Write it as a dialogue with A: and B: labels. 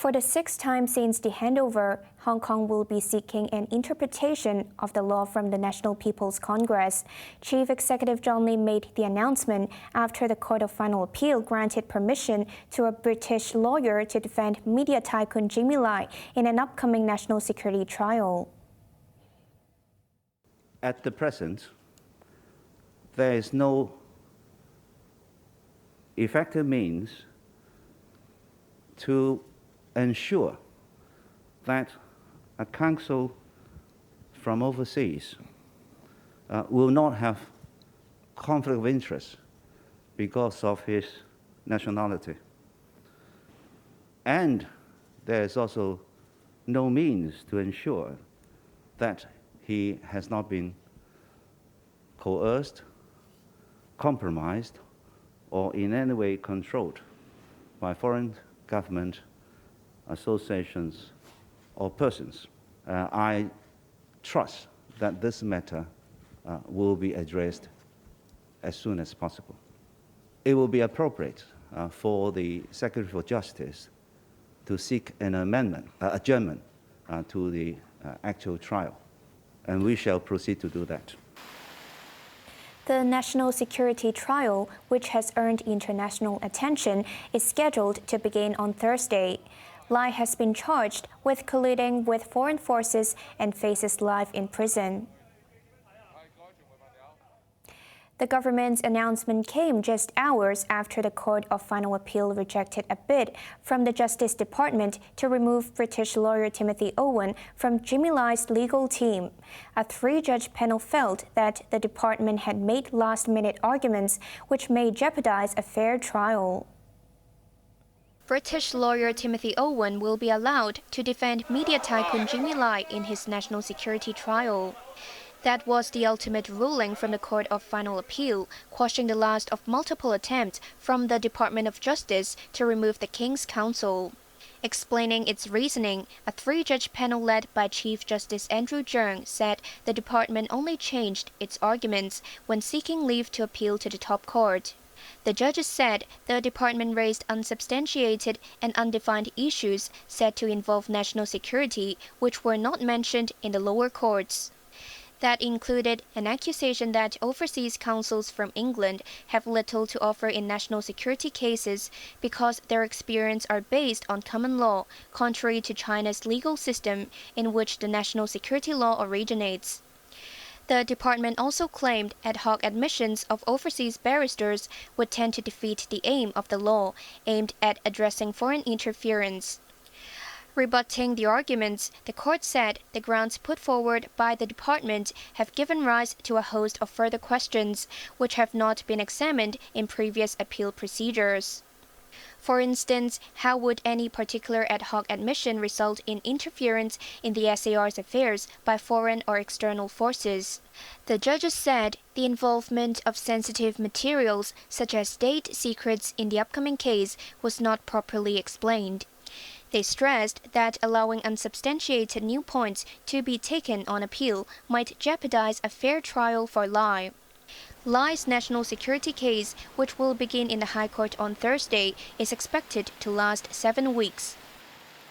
A: For the sixth time since the handover, Hong Kong will be seeking an interpretation of the law from the National People's Congress. Chief Executive John Lee made the announcement after the Court of Final Appeal granted permission to a British lawyer to defend media tycoon Jimmy Lai in an upcoming national security trial.
B: At the present, there is no effective means to ensure that a counsel from overseas will not have conflict of interest because of his nationality. And there is also no means to ensure that he has not been coerced, compromised, or in any way controlled by foreign government, associations, or persons. I trust that this matter will be addressed as soon as possible. It will be appropriate for the Secretary for Justice to seek an adjournment to the actual trial, and we shall proceed to do that.
A: The national security trial, which has earned international attention, is scheduled to begin on Thursday. Lai has been charged with colluding with foreign forces and faces life in prison. The government's announcement came just hours after the Court of Final Appeal rejected a bid from the Justice Department to remove British lawyer Timothy Owen from Jimmy Lai's legal team. A three-judge panel felt that the department had made last-minute arguments which may jeopardize a fair trial. British lawyer Timothy Owen will be allowed to defend media tycoon Jimmy Lai in his national security trial. That was the ultimate ruling from the Court of Final Appeal, quashing the last of multiple attempts from the Department of Justice to remove the King's Counsel. Explaining its reasoning, a three-judge panel led by Chief Justice Andrew Cheung said the department only changed its arguments when seeking leave to appeal to the top court. The judges said the department raised unsubstantiated and undefined issues said to involve national security, which were not mentioned in the lower courts. That included an accusation that overseas counsels from England have little to offer in national security cases because their experience are based on common law, contrary to China's legal system in which the national security law originates. The department also claimed ad hoc admissions of overseas barristers would tend to defeat the aim of the law, aimed at addressing foreign interference. Rebutting the arguments, the court said the grounds put forward by the department have given rise to a host of further questions, which have not been examined in previous appeal procedures. For instance, how would any particular ad hoc admission result in interference in the SAR's affairs by foreign or external forces? The judges said the involvement of sensitive materials, such as state secrets in the upcoming case, was not properly explained. They stressed that allowing unsubstantiated new points to be taken on appeal might jeopardize a fair trial for Lai. Lai's national security case, which will begin in the High Court on Thursday, is expected to last 7 weeks.